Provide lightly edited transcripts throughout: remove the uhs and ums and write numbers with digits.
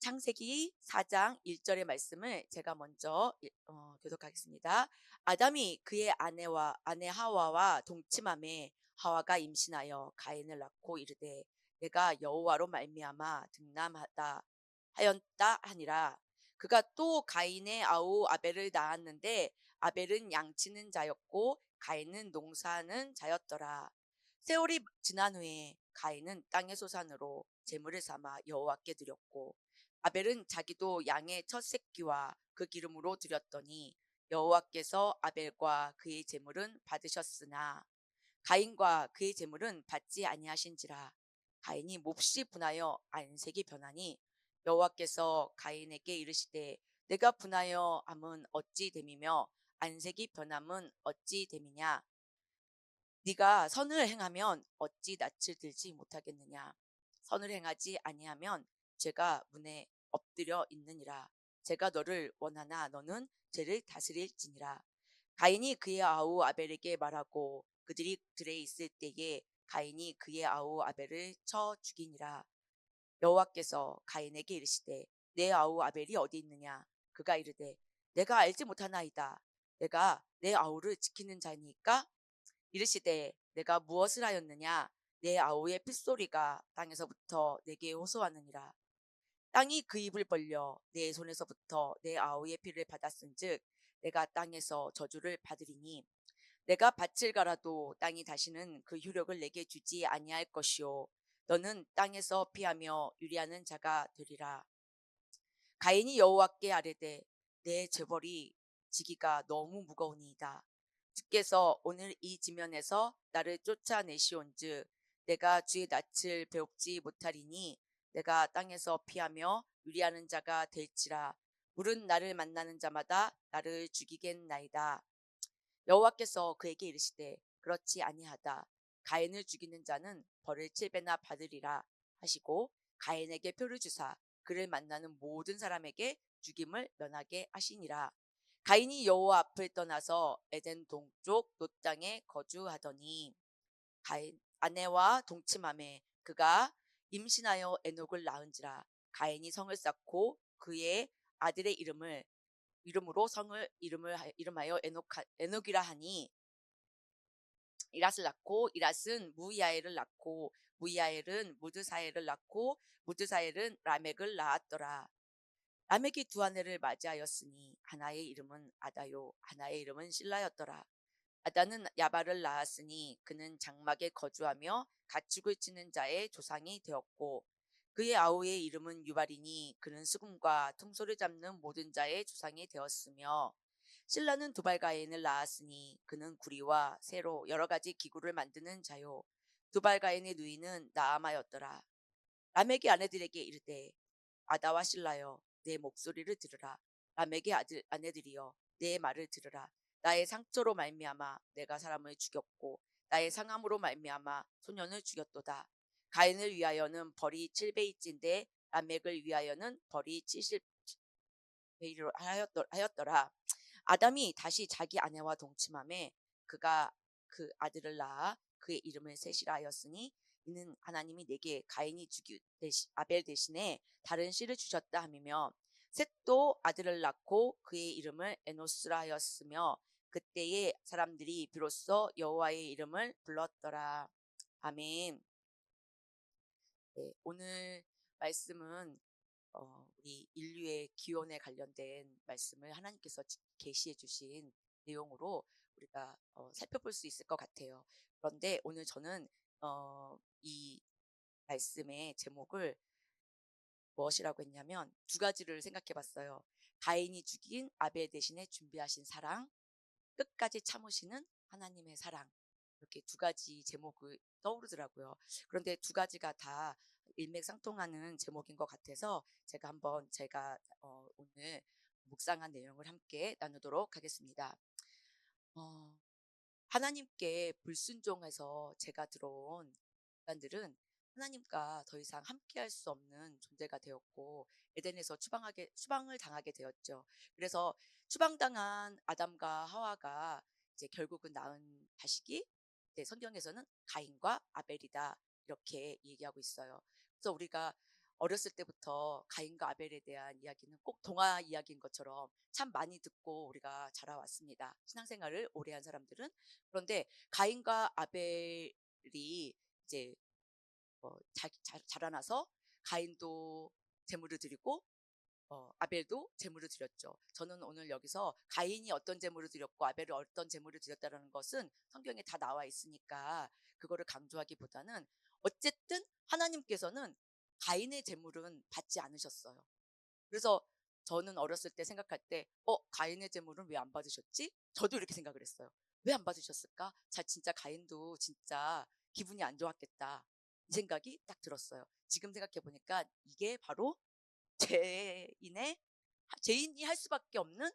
창세기 4장 1절의 말씀을 제가 먼저 교독하겠습니다. 아담이 그의 아내 하와와 동침함에 하와가 임신하여 가인을 낳고 이르되 내가 여호와로 말미암아 등남하다 하였다 하니라. 그가 또 가인의 아우 아벨을 낳았는데 아벨은 양치는 자였고 가인은 농사하는 자였더라. 세월이 지난 후에 가인은 땅의 소산으로 제물을 삼아 여호와께 드렸고 아벨은 자기도 양의 첫 새끼와 그 기름으로 드렸더니 여호와께서 아벨과 그의 제물은 받으셨으나 가인과 그의 제물은 받지 아니하신지라. 가인이 몹시 분하여 안색이 변하니 여호와께서 가인에게 이르시되 내가 분하여 함은 어찌 됨이며 안색이 변함은 어찌 됨이냐. 네가 선을 행하면 어찌 낯을 들지 못하겠느냐. 선을 행하지 아니하면 죄가 문에 엎드려 있느니라. 제가 너를 원하나 너는 죄를 다스릴지니라. 가인이 그의 아우 아벨에게 말하고 그들이 들에 있을 때에 가인이 그의 아우 아벨을 쳐 죽이니라. 여호와께서 가인에게 이르시되 내 아우 아벨이 어디 있느냐. 그가 이르되 내가 알지 못하나이다. 내가 내 아우를 지키는 자니까. 이르시되 내가 무엇을 하였느냐. 내 아우의 핏소리가 땅에서부터 내게 호소하느니라. 땅이 그 입을 벌려 내 손에서부터 내 아우의 피를 받았은즉 내가 땅에서 저주를 받으리니 내가 밭을 갈아도 땅이 다시는 그 효력을 내게 주지 아니할 것이요 너는 땅에서 피하며 유리하는 자가 되리라. 가인이 여호와께 아뢰되 내 죄벌이 지기가 너무 무거우니이다. 주께서 오늘 이 지면에서 나를 쫓아내시온즉 내가 주의 낯을 배웁지 못하리니 내가 땅에서 피하며 유리하는 자가 될지라. 물은 나를 만나는 자마다 나를 죽이겠나이다. 여호와께서 그에게 이르시되 그렇지 아니하다. 가인을 죽이는 자는 벌을 7배나 받으리라 하시고 가인에게 표를 주사 그를 만나는 모든 사람에게 죽임을 면하게 하시니라. 가인이 여호와 앞을 떠나서 에덴 동쪽 놋 땅에 거주하더니 가인 아내와 동침함에 그가 임신하여 에녹을 낳은지라. 가인이 성을 쌓고 그의 아들의 이름으로 성을 이름하여 에녹이라 하니 이랏을 낳고 이랏은 무이야엘을 낳고 무이야엘은 무드사엘을 낳고 무드사엘은 라멕을 낳았더라. 라멕이 두 아내를 맞이하였으니 하나의 이름은 아다요 하나의 이름은 실라였더라. 아다는 야발을 낳았으니 그는 장막에 거주하며 가축을 치는 자의 조상이 되었고 그의 아우의 이름은 유발이니 그는 수금과 퉁소를 잡는 모든 자의 조상이 되었으며 실라는 두발가인을 낳았으니 그는 구리와 새로 여러 가지 기구를 만드는 자요 두발가인의 누이는 나아마였더라. 라멕의 아내들에게 이르되 아다와 실라여 내 목소리를 들으라. 라멕의 아내들이여 내 말을 들으라. 나의 상처로 말미암아 내가 사람을 죽였고 나의 상함으로 말미암아 소년을 죽였도다. 가인을 위하여는 벌이 7배일진데 라멕을 위하여는 벌이 70배이로 하였더라. 아담이 다시 자기 아내와 동침함에 그가 그 아들을 낳아 그의 이름을 셋이라 하였으니 이는 하나님이 내게 가인이 아벨 대신에 다른 씨를 주셨다 함이며 셋도 아들을 낳고 그의 이름을 에노스라 하였으며 그때의 사람들이 비로소 여호와의 이름을 불렀더라. 아멘. 네, 오늘 말씀은 우리 인류의 기원에 관련된 말씀을 하나님께서 계시해 주신 내용으로 우리가 살펴볼 수 있을 것 같아요. 그런데 오늘 저는 이 말씀의 제목을 무엇이라고 했냐면 두 가지를 생각해 봤어요. 가인이 죽인 아벨 대신에 준비하신 사랑, 끝까지 참으시는 하나님의 사랑. 이렇게 두 가지 제목이 떠오르더라고요. 그런데 두 가지가 다 일맥상통하는 제목인 것 같아서 제가 오늘 묵상한 내용을 함께 나누도록 하겠습니다. 하나님께 불순종해서 제가 들어온 인간들은 하나님과 더 이상 함께할 수 없는 존재가 되었고 에덴에서 추방을 당하게 되었죠. 그래서 추방당한 아담과 하와가 이제 결국은 낳은 자식이 성경에서는 가인과 아벨이다 이렇게 얘기하고 있어요. 그래서 우리가 어렸을 때부터 가인과 아벨에 대한 이야기는 꼭 동화 이야기인 것처럼 참 많이 듣고 우리가 자라왔습니다. 신앙생활을 오래 한 사람들은. 그런데 가인과 아벨이 이제 자라나서 가인도 제물을 드리고 아벨도 제물을 드렸죠. 저는 오늘 여기서 가인이 어떤 제물을 드렸고 아벨이 어떤 제물을 드렸다는 것은 성경에 다 나와 있으니까 그거를 강조하기보다는 어쨌든 하나님께서는 가인의 제물은 받지 않으셨어요. 그래서 저는 어렸을 때 생각할 때 가인의 제물은 왜 안 받으셨지? 저도 이렇게 생각을 했어요. 왜 안 받으셨을까? 진짜 가인도 진짜 기분이 안 좋았겠다. 이 생각이 딱 들었어요. 지금 생각해 보니까 이게 바로 죄인의 죄인이 할 수밖에 없는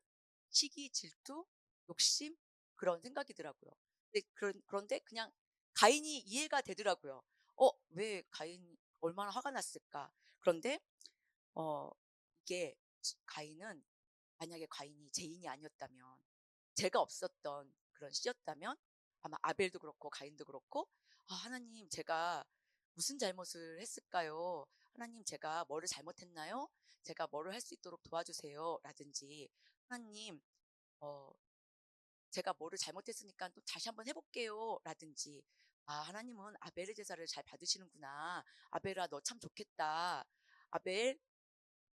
시기, 질투, 욕심 그런 생각이더라고요. 그런데 그냥 가인이 이해가 되더라고요. 왜 가인이 얼마나 화가 났을까? 그런데 어 이게 가인은 만약에 가인이 죄인이 아니었다면 죄가 없었던 그런 시였다면 아마 아벨도 그렇고 가인도 그렇고 하나님 제가 무슨 잘못을 했을까요? 하나님 제가 뭐를 잘못했나요? 제가 뭐를 할 수 있도록 도와주세요. 라든지 하나님 어, 제가 뭐를 잘못했으니까 또 다시 한번 해볼게요. 라든지 하나님은 아벨의 제사를 잘 받으시는구나. 아벨아 너 참 좋겠다. 아벨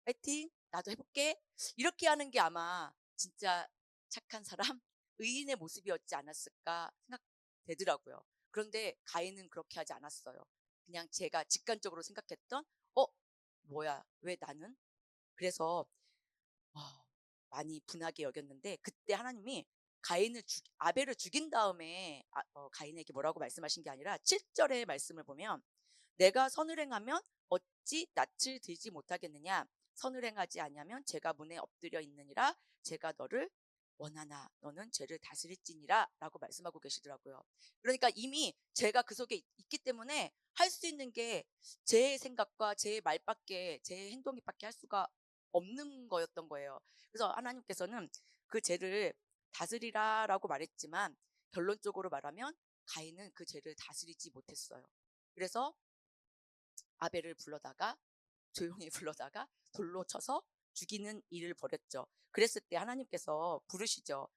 파이팅! 나도 해볼게. 이렇게 하는 게 아마 진짜 착한 사람, 의인의 모습이었지 않았을까 생각되더라고요. 그런데 가인은 그렇게 하지 않았어요. 그냥 제가 직관적으로 생각했던, 뭐야, 왜 나는? 그래서 어, 많이 분하게 여겼는데 그때 하나님이 아벨을 죽인 다음에 가인에게 뭐라고 말씀하신 게 아니라 7절의 말씀을 보면 내가 선을 행하면 어찌 낯을 들지 못하겠느냐 선을 행하지 아니하면 제가 문에 엎드려 있느니라 제가 너를 원하나 너는 죄를 다스릴지니라 라고 말씀하고 계시더라고요. 그러니까 이미 죄가 그 속에 있기 때문에 할 수 있는 게 제 생각과 제 말밖에 제 행동밖에 할 수가 없는 거였던 거예요. 그래서 하나님께서는 그 죄를 다스리라라고 말했지만 결론적으로 말하면 가인은 그 죄를 다스리지 못했어요. 그래서 아벨을 불러다가 조용히 불러다가 돌로 쳐서 죽이는 일을 벌였죠. 그랬을 때 하나님께서 부르시죠.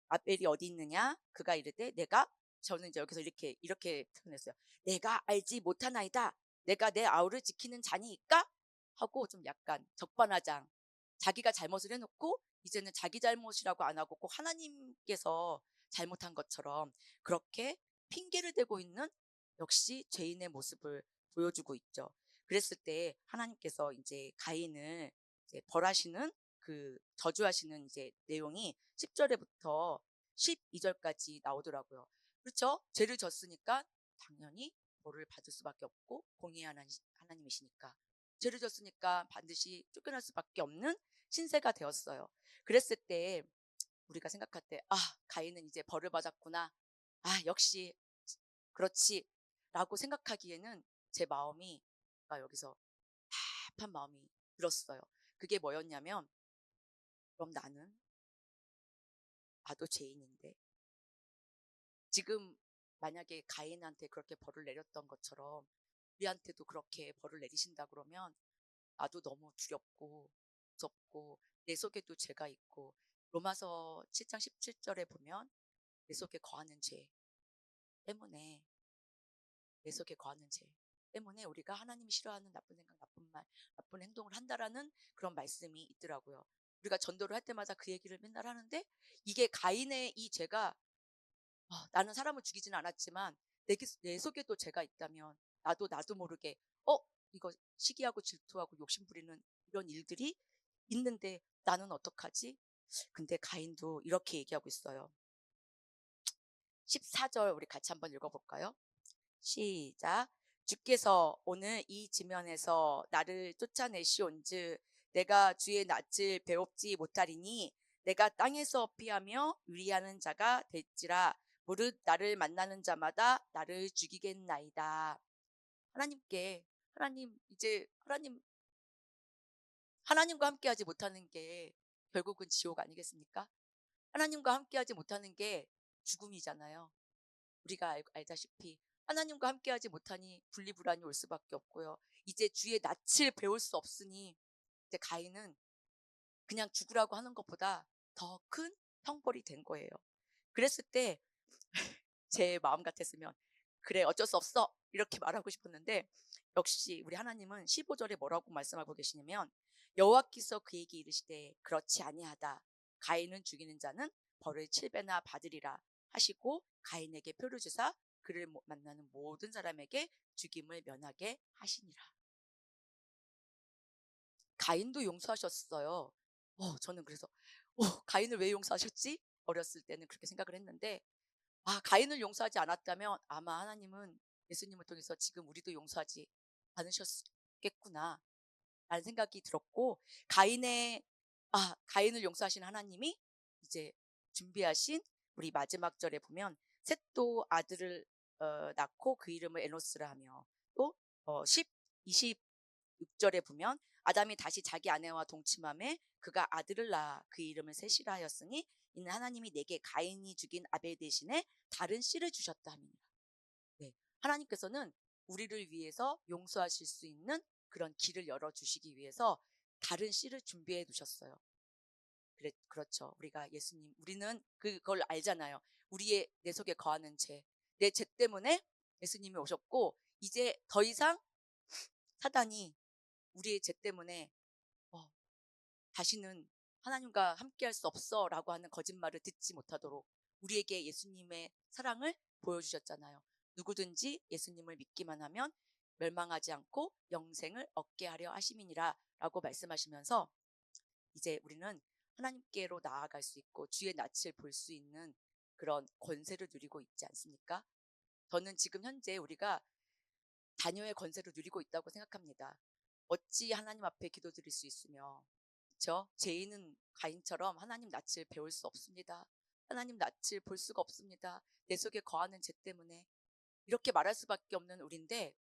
아벨이 어디 있느냐? 그가 이르되 저는 이제 여기서 이렇게 표현했어요. 내가 알지 못하나이다. 내가 내 아우를 지키는 자니까 하고 좀 약간 적반하장. 자기가 잘못을 해놓고 이제는 자기 잘못이라고 안 하고 꼭 하나님께서 잘못한 것처럼 그렇게 핑계를 대고 있는 역시 죄인의 모습을 보여주고 있죠. 그랬을 때 하나님께서 이제 가인을 이제 벌하시는 저주하시는 이제 내용이 10절에부터 12절까지 나오더라고요. 그렇죠? 죄를 졌으니까 당연히 벌을 받을 수밖에 없고 공의의 하나님이시니까 죄를 졌으니까 반드시 쫓겨날 수밖에 없는 신세가 되었어요. 그랬을 때 우리가 생각할 때 가인은 이제 벌을 받았구나. 역시 그렇지 라고 생각하기에는 제 마음이 여기서 답답한 마음이 들었어요. 그게 뭐였냐면 그럼 나도 죄인인데 지금 만약에 가인한테 그렇게 벌을 내렸던 것처럼 우리한테도 그렇게 벌을 내리신다 그러면 나도 너무 두렵고 무섭고 내 속에도 죄가 있고 로마서 7장 17절에 보면 내 속에 거하는 죄 때문에 내 속에 거하는 죄 때문에 우리가 하나님이 싫어하는 나쁜 생각, 나쁜 말, 나쁜 행동을 한다라는 그런 말씀이 있더라고요. 우리가 전도를 할 때마다 그 얘기를 맨날 하는데 이게 가인의 이 죄가 나는 사람을 죽이지는 않았지만 내 속에도 죄가 있다면 나도 모르게 이거 시기하고 질투하고 욕심 부리는 이런 일들이 있는데 나는 어떡하지? 근데 가인도 이렇게 얘기하고 있어요. 14절 우리 같이 한번 읽어볼까요? 시작. 주께서 오늘 이 지면에서 나를 쫓아내시온즉 내가 주의 낯을 배웁지 못하리니 내가 땅에서 피하며 유리하는 자가 될지라 무릇 나를 만나는 자마다 나를 죽이겠나이다. 하나님과 함께하지 못하는 게 결국은 지옥 아니겠습니까? 하나님과 함께하지 못하는 게 죽음이잖아요. 우리가 알다시피 하나님과 함께하지 못하니 분리불안이 올 수밖에 없고요. 이제 주의 낯을 배울 수 없으니 이제 가인은 그냥 죽으라고 하는 것보다 더 큰 형벌이 된 거예요. 그랬을 때 제 마음 같았으면 '그래 어쩔 수 없어.' 이렇게 말하고 싶었는데, 역시 우리 하나님은 15절에 뭐라고 말씀하고 계시냐면 여호와께서 그에게 이르시되 그렇지 아니하다. 가인은 죽이는 자는 벌을 7배나 받으리라 하시고 가인에게 표를 주사 그를 만나는 모든 사람에게 죽임을 면하게 하시니라. 가인도 용서하셨어요. 저는 그래서 가인을 왜 용서하셨지? 어렸을 때는 그렇게 생각을 했는데, 가인을 용서하지 않았다면 아마 하나님은 예수님을 통해서 지금 우리도 용서하지 않으셨겠구나 라는 생각이 들었고, 가인의 가인을 용서하신 하나님이 이제 준비하신 우리 마지막 절에 보면 셋도 아들을 낳고 그 이름을 에노스라 하며, 또 26절에 보면 아담이 다시 자기 아내와 동침함에 그가 아들을 낳아 그 이름을 셋이라 하였으니 이는 하나님이 내게 가인이 죽인 아벨 대신에 다른 씨를 주셨다 함이니라. 네, 하나님께서는 우리를 위해서 용서하실 수 있는 그런 길을 열어주시기 위해서 다른 씨를 준비해 두셨어요. 그렇죠. 우리가 우리는 그걸 알잖아요. 내 속에 거하는 내 죄 때문에 예수님이 오셨고, 이제 더 이상 사단이 우리의 죄 때문에 어, 다시는 하나님과 함께할 수 없어라고 하는 거짓말을 듣지 못하도록 우리에게 예수님의 사랑을 보여주셨잖아요. 누구든지 예수님을 믿기만 하면 멸망하지 않고 영생을 얻게 하려 하심이니라라고 말씀하시면서 이제 우리는 하나님께로 나아갈 수 있고 주의 낯을 볼 수 있는 그런 권세를 누리고 있지 않습니까? 저는 지금 현재 우리가 자녀의 권세를 누리고 있다고 생각합니다. 어찌 하나님 앞에 기도드릴 수 있으며, 그렇죠? 죄인은 가인처럼 하나님 낯을 배울 수 없습니다. 하나님 낯을 볼 수가 없습니다. 내 속에 거하는 죄 때문에 이렇게 말할 수밖에 없는 우리인데,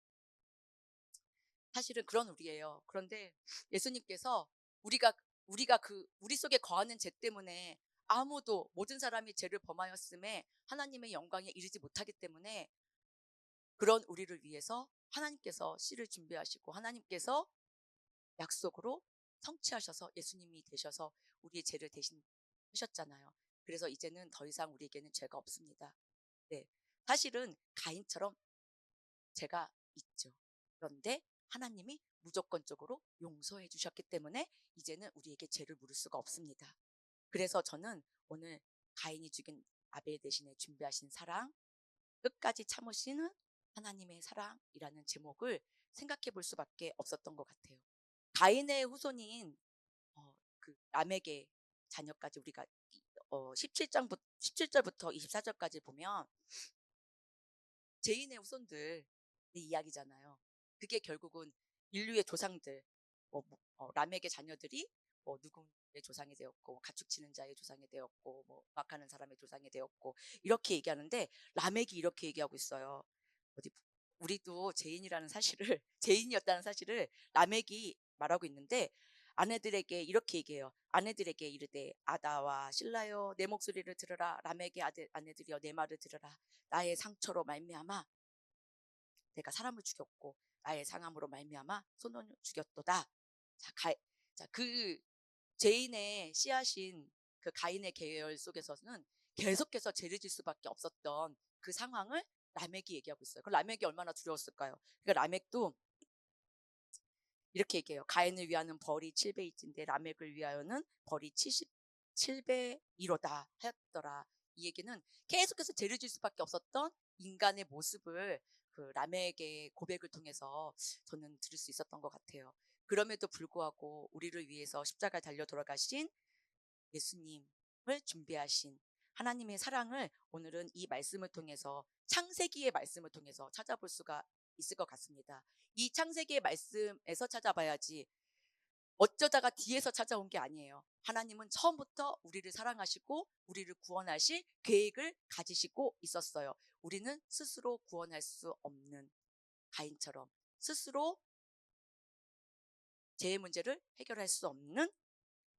사실은 그런 우리예요. 그런데 예수님께서 우리가 우리 속에 거하는 죄 때문에 아무도 모든 사람이 죄를 범하였음에 하나님의 영광에 이르지 못하기 때문에 그런 우리를 위해서 하나님께서 씨를 준비하시고 하나님께서 약속으로 성취하셔서 예수님이 되셔서 우리의 죄를 대신 하셨잖아요. 그래서 이제는 더 이상 우리에게는 죄가 없습니다. 네, 사실은 가인처럼 죄가 있죠. 그런데 하나님이 무조건적으로 용서해 주셨기 때문에 이제는 우리에게 죄를 물을 수가 없습니다. 그래서 저는 오늘 가인이 죽인 아벨 대신에 준비하신 사랑, 끝까지 참으시는 하나님의 사랑이라는 제목을 생각해 볼 수밖에 없었던 것 같아요. 가인의 후손인 그 람에게 자녀까지 우리가 17절부터 24절까지 보면 죄인의 후손들의 이야기잖아요. 그게 결국은 인류의 조상들, 람에게 자녀들이 누구의 조상이 되었고, 가축치는 자의 조상이 되었고, 막하는 사람의 조상이 되었고, 이렇게 얘기하는데 람에게 이렇게 얘기하고 있어요. 어디 우리도 죄인이라는 사실을 죄인이었다는 사실을 람에게 말하고 있는데, 아내들에게 이렇게 얘기해요. 아내들에게 이르되 아다와 실라여 내 목소리를 들으라. 람에게 아내들이여 내 말을 들으라. 나의 상처로 말미암아 내가 사람을 죽였고 나의 상함으로 말미암아 소년을 죽였도다. 그 죄인의 씨앗인 그 가인의 계열 속에서는 계속해서 죄를 질 수밖에 없었던 그 상황을 라멕이 얘기하고 있어요. 그 라멕이 얼마나 두려웠을까요? 그러니까 라멕도 이렇게 얘기해요. 가인을 위하는 벌이 7배이진데 라멕을 위하여는 벌이 77배 이로다 하였더라. 이 얘기는 계속해서 죄를 질 수밖에 없었던 인간의 모습을 그 라멕의 고백을 통해서 저는 들을 수 있었던 것 같아요. 그럼에도 불구하고 우리를 위해서 십자가에 달려 돌아가신 예수님을 준비하신 하나님의 사랑을 오늘은 이 말씀을 통해서, 창세기의 말씀을 통해서 찾아볼 수가 있을 것 같습니다. 이 창세기의 말씀에서 찾아봐야지 어쩌다가 뒤에서 찾아온 게 아니에요. 하나님은 처음부터 우리를 사랑하시고 우리를 구원하실 계획을 가지시고 있었어요. 우리는 스스로 구원할 수 없는 가인처럼 스스로 죄의 문제를 해결할 수 없는,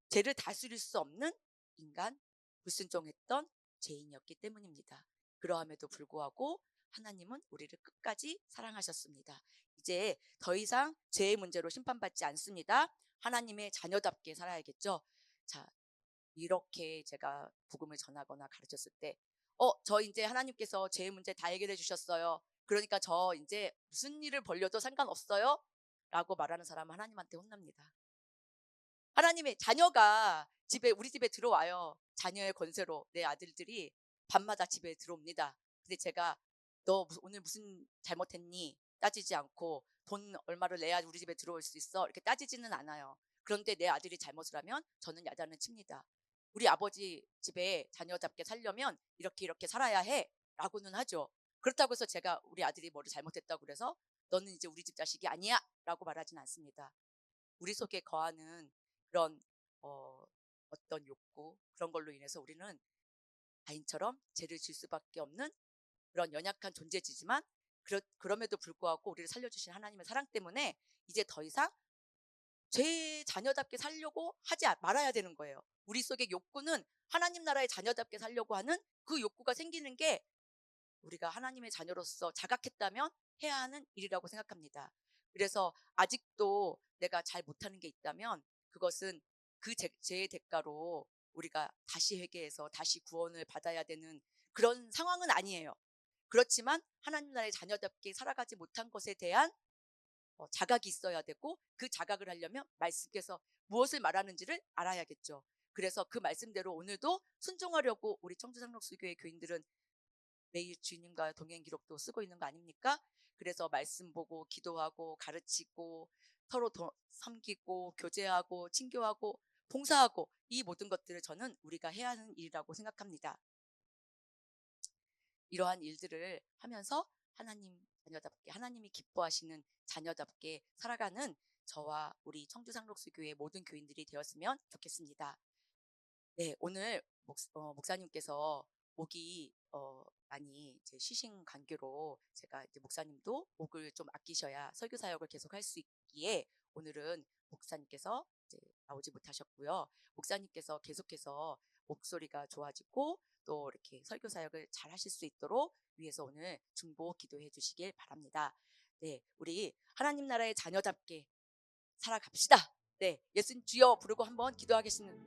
죄를 다스릴 수 없는 인간, 불순종했던 죄인이었기 때문입니다. 그러함에도 불구하고 하나님은 우리를 끝까지 사랑하셨습니다. 이제 더 이상 죄의 문제로 심판받지 않습니다. 하나님의 자녀답게 살아야겠죠. 자, 이렇게 제가 복음을 전하거나 가르쳤을 때, 저 이제 하나님께서 제 문제 다 해결해 주셨어요. 그러니까 저 이제 무슨 일을 벌려도 상관없어요. 라고 말하는 사람은 하나님한테 혼납니다. 하나님의 자녀가 우리 집에 들어와요. 자녀의 권세로 내 아들들이 밤마다 집에 들어옵니다. 근데 제가 너 오늘 무슨 잘못했니? 따지지 않고 돈 얼마를 내야 우리 집에 들어올 수 있어? 이렇게 따지지는 않아요. 그런데 내 아들이 잘못을 하면 저는 야단을 칩니다. 우리 아버지 집에 자녀답게 살려면 이렇게 이렇게 살아야 해. 라고는 하죠. 그렇다고 해서 제가 우리 아들이 뭐를 잘못했다고 그래서 너는 이제 우리 집 자식이 아니야. 라고 말하진 않습니다. 우리 속에 거하는 그런 어떤 욕구 그런 걸로 인해서 우리는 가인처럼 죄를 질 수밖에 없는 그런 연약한 존재지만 그럼에도 불구하고 우리를 살려주신 하나님의 사랑 때문에 이제 더 이상 죄의 자녀답게 살려고 하지 말아야 되는 거예요. 우리 속의 욕구는 하나님 나라의 자녀답게 살려고 하는 그 욕구가 생기는 게 우리가 하나님의 자녀로서 자각했다면 해야 하는 일이라고 생각합니다. 그래서 아직도 내가 잘 못하는 게 있다면 그것은 그 죄의 대가로 우리가 다시 회개해서 다시 구원을 받아야 되는 그런 상황은 아니에요. 그렇지만 하나님 나라의 자녀답게 살아가지 못한 것에 대한 자각이 있어야 되고 그 자각을 하려면 말씀께서 무엇을 말하는지를 알아야겠죠. 그래서 그 말씀대로 오늘도 순종하려고 우리 청주상록수교회 교인들은 매일 주님과 동행 기록도 쓰고 있는 거 아닙니까? 그래서 말씀 보고 기도하고 가르치고 서로 섬기고 교제하고 친교하고 봉사하고 이 모든 것들을 저는 우리가 해야 하는 일이라고 생각합니다. 이러한 일들을 하면서 하나님 자녀답게 하나님이 기뻐하시는 자녀답게 살아가는 저와 우리 청주상록수교회 모든 교인들이 되었으면 좋겠습니다. 네, 오늘 목사님께서 목이 많이 이제 쉬신 관계로 제가 이제 목사님도 목을 좀 아끼셔야 설교 사역을 계속 할 수 있기에 오늘은 목사님께서 이제 나오지 못하셨고요. 목사님께서 계속해서 목소리가 좋아지고 또 이렇게 설교 사역을 잘 하실 수 있도록 위해서 오늘 중보 기도해 주시길 바랍니다. 네, 우리 하나님 나라의 자녀답게 살아갑시다. 네, 예수님 주여 부르고 한번 기도하겠습니다.